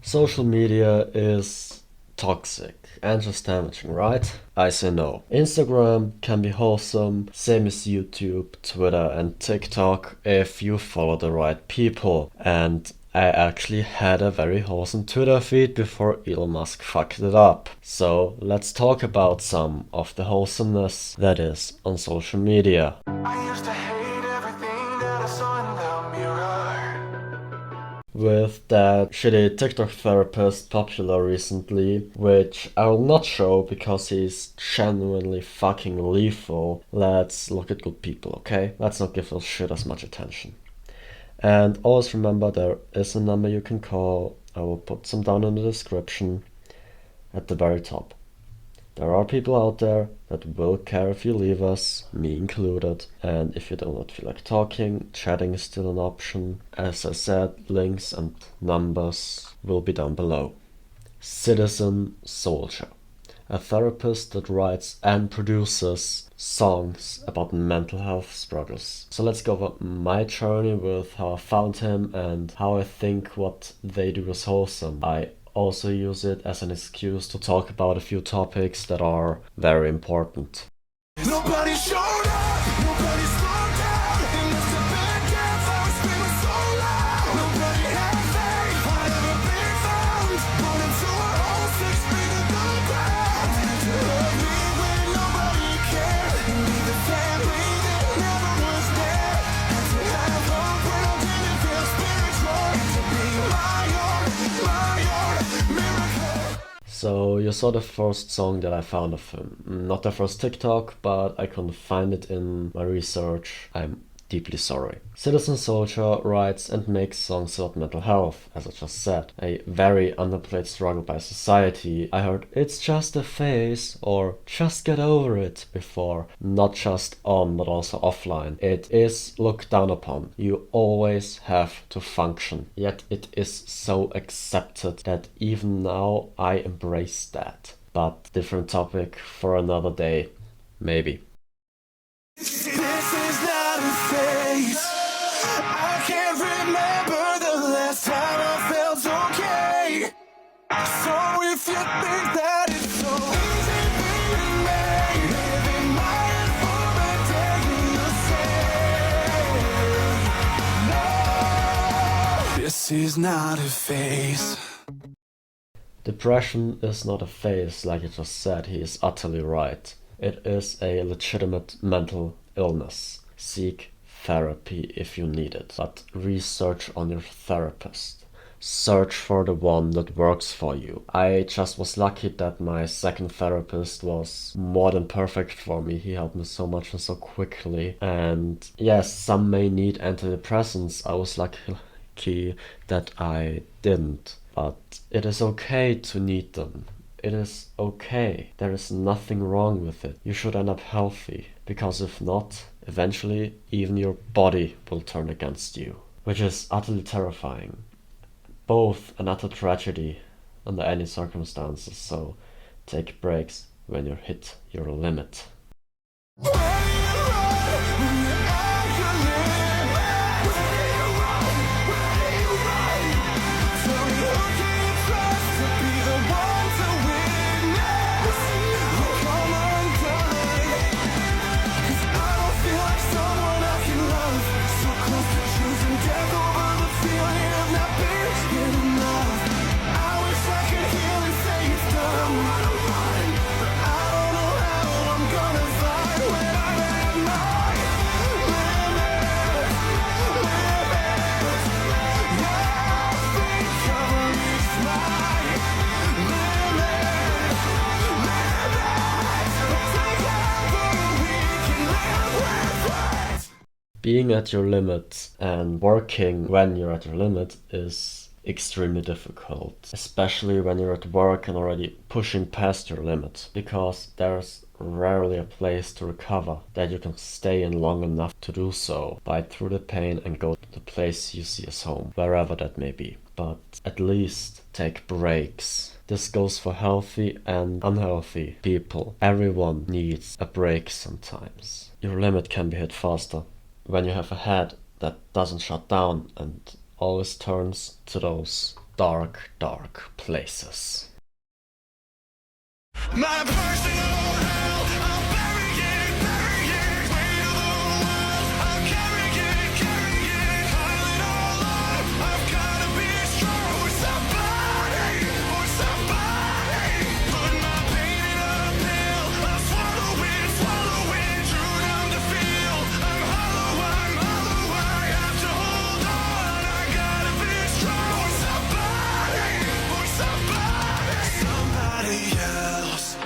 Social media is toxic and just damaging, right? I say no. Instagram can be wholesome, same as YouTube, Twitter, and TikTok if you follow the right people. And I actually had a very wholesome Twitter feed before Elon Musk fucked it up. So let's talk about some of the wholesomeness that is on social media. I used to hate everything that I saw in the mirror. With that shitty TikTok therapist popular recently, which I will not show because he's genuinely fucking lethal. Let's look at good people, okay? Let's not give those shit as much attention. And always remember there is a number you can call. I will put some down in the description at the very top. There are people out there that will care if you leave us, me included, and if you do not feel like talking, chatting is still an option. As I said, links and numbers will be down below. Citizen Soldier, a therapist that writes and produces songs about mental health struggles. So let's go over my journey with how I found him and how I think what they do is wholesome. I also use it as an excuse to talk about a few topics that are very important. Nobody showed up, nobody slowed down. And it's a bad guess, I was screaming so loud. Nobody had faith, I'd ever been found. Running to a hole 6 feet in the ground. To love me when nobody cared. And be the family that never was there. And to have hope when I didn't feel spiritual. And to be my own miracle. So you saw the first song that I found of him. Not the first TikTok, but I couldn't find it in my research. I'm deeply sorry. Citizen Soldier writes and makes songs about mental health, as I just said. A very underplayed struggle by society. I heard it's just a phase or just get over it before. Not just on, but also offline. It is looked down upon. You always have to function. Yet it is so accepted that even now I embrace that. But different topic for another day, maybe. This is not a phase. I can't remember the last time I felt okay. So if you think that it's so easy being made, living my informant taking you say, no, this is not a phase. Depression is not a phase, like I just said. He is utterly right. It is a legitimate mental illness. Seek therapy if you need it, but research on your therapist. Search for the one that works for you. I just was lucky that my second therapist was more than perfect for me. He helped me so much and so quickly. And yes, some may need antidepressants. I was lucky that I didn't. But it is okay to need them. It is okay. There is nothing wrong with it. You should end up healthy. Because if not, eventually even your body will turn against you. Which is utterly terrifying. Both an utter tragedy under any circumstances. So take breaks when you hit your limit. Being at your limit and working when you're at your limit is extremely difficult, especially when you're at work and already pushing past your limit, because there's rarely a place to recover that you can stay in long enough to do so, bite through the pain and go to the place you see as home, wherever that may be. But at least take breaks. This goes for healthy and unhealthy people. Everyone needs a break sometimes. Your limit can be hit faster when you have a head that doesn't shut down and always turns to those dark, dark places. My personal hell, I'll bury it, weight of the world, I'll carry it, pile it all up, I've gotta be strong for somebody, put my pain in a pill, I'll swallow it, true down the field, I'm hollow, I have to hold on, I gotta be strong for somebody else.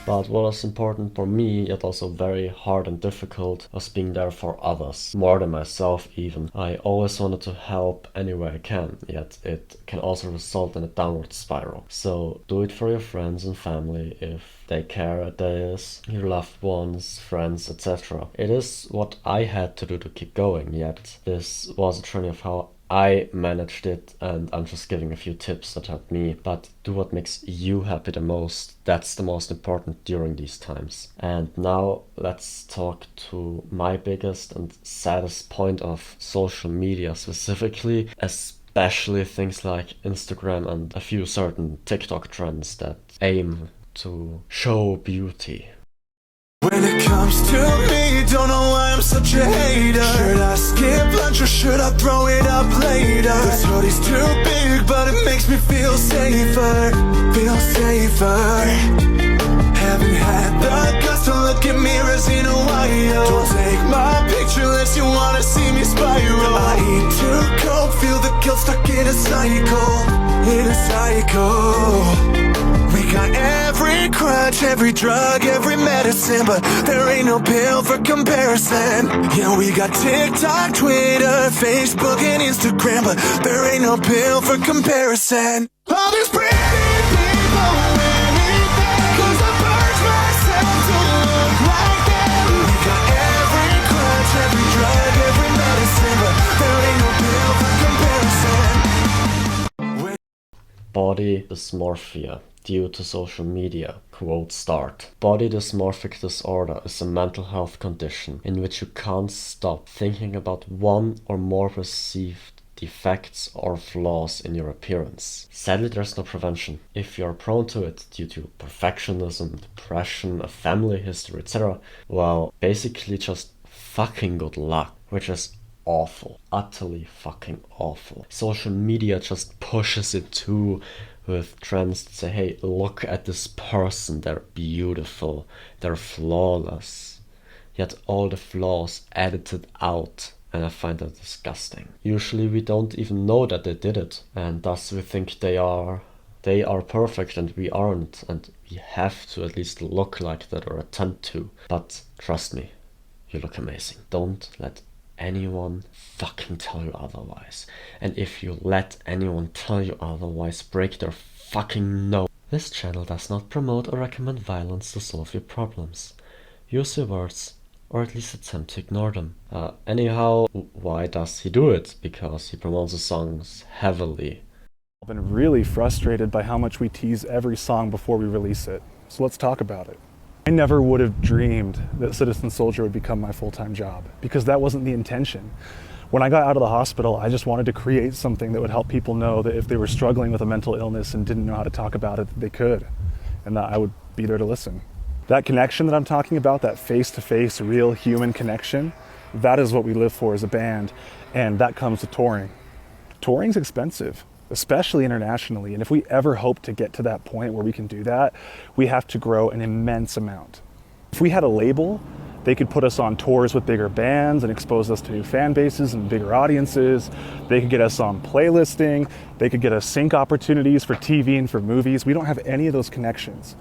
But what was important for me, yet also very hard and difficult, was being there for others, more than myself even. I always wanted to help any way I can, yet it can also result in a downward spiral. So do it for your friends and family if they care, that is, your loved ones, friends, etc. It is what I had to do to keep going, yet this was a journey of how I managed it, and I'm just giving a few tips that helped me. But do what makes you happy the most. That's the most important during these times. And now let's talk to my biggest and saddest point of social media specifically, especially things like Instagram and a few certain TikTok trends that aim to show beauty. When it comes to me, don't know why I'm such a hater. Should I skip lunch or should I throw it up later? This hoodie's too big, but it makes me feel safer. Haven't had the guts to look at mirrors in a while. Don't take my picture unless you wanna see me spiral. I eat too cold, feel the guilt stuck in a cycle. We got every crutch, every drug, every medicine, but there ain't no pill for comparison. Yeah, we got TikTok, Twitter, Facebook, and Instagram, but there ain't no pill for comparison. All these pretty people with me, 'cause I purge myself to look like them. We got every crutch, every drug, every medicine, but there ain't no pill for comparison. Body dysmorphia due to social media. Quote start. Body dysmorphic disorder is a mental health condition in which you can't stop thinking about one or more perceived defects or flaws in your appearance. Sadly, there's no prevention. If you're prone to it due to perfectionism, depression, a family history, etc., well, basically just fucking good luck, which is awful, utterly fucking awful. Social media just pushes it too, with trends that say, hey, look at this person, they're beautiful, they're flawless, yet all the flaws edited out, and I find that disgusting. Usually we don't even know that they did it, and thus we think they are perfect and we aren't, and we have to at least look like that or attempt to. But trust me, you look amazing. Don't let anyone fucking tell you otherwise. And if you let anyone tell you otherwise, break their fucking nose. This channel does not promote or recommend violence to solve your problems. Use your words, or at least attempt to ignore them. Anyhow, why does he do it? Because he promotes his songs heavily. I've been really frustrated by how much we tease every song before we release it. So let's talk about it. I never would have dreamed that Citizen Soldier would become my full-time job, because that wasn't the intention. When I got out of the hospital, I just wanted to create something that would help people know that if they were struggling with a mental illness and didn't know how to talk about it, that they could, and that I would be there to listen. That connection that I'm talking about, that face-to-face, real human connection, that is what we live for as a band, and that comes with touring. Touring's expensive, especially internationally, and if we ever hope to get to that point where we can do that, we have to grow an immense amount. If we had a label, they could put us on tours with bigger bands and expose us to new fan bases and bigger audiences. They could get us on playlisting. They could get us sync opportunities for TV and for movies. We don't have any of those connections.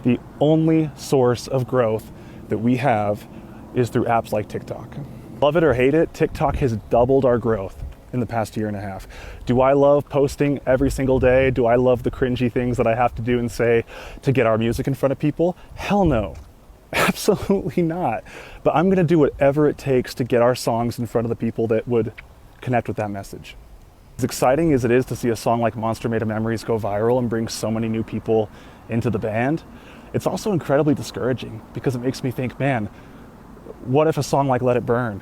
The only source of growth that we have is through apps like TikTok. Love it or hate it, TikTok has doubled our growth in the past year and a half. Do I love posting every single day? Do I love the cringy things that I have to do and say to get our music in front of people? Hell no. Absolutely not. But I'm gonna do whatever it takes to get our songs in front of the people that would connect with that message. As exciting as it is to see a song like Monster Made of Memories go viral and bring so many new people into the band, it's also incredibly discouraging because it makes me think, man, what if a song like Let It Burn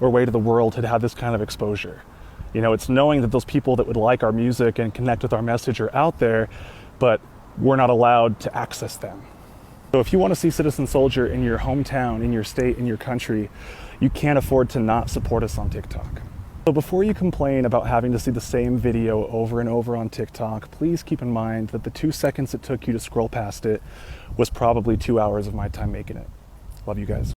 or Way to the World had had this kind of exposure? You know, it's knowing that those people that would like our music and connect with our message are out there, but we're not allowed to access them. So if you want to see Citizen Soldier in your hometown, in your state, in your country, you can't afford to not support us on TikTok. So before you complain about having to see the same video over and over on TikTok, please keep in mind that the 2 seconds it took you to scroll past it was probably 2 hours of my time making it. Love you guys.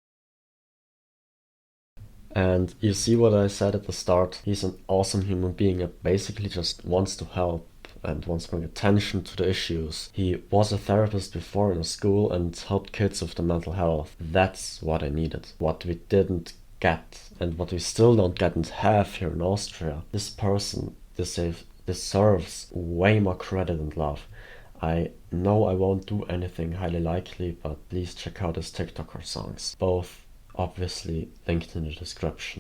And you see what I said at the start? He's an awesome human being that basically just wants to help and wants to bring attention to the issues. He was a therapist before in a school and helped kids with their mental health. That's what I needed. What we didn't get and what we still don't get and have here in Austria. This person deserves way more credit and love. I know I won't do anything highly likely, but please check out his TikToker songs. Both obviously linked in the description.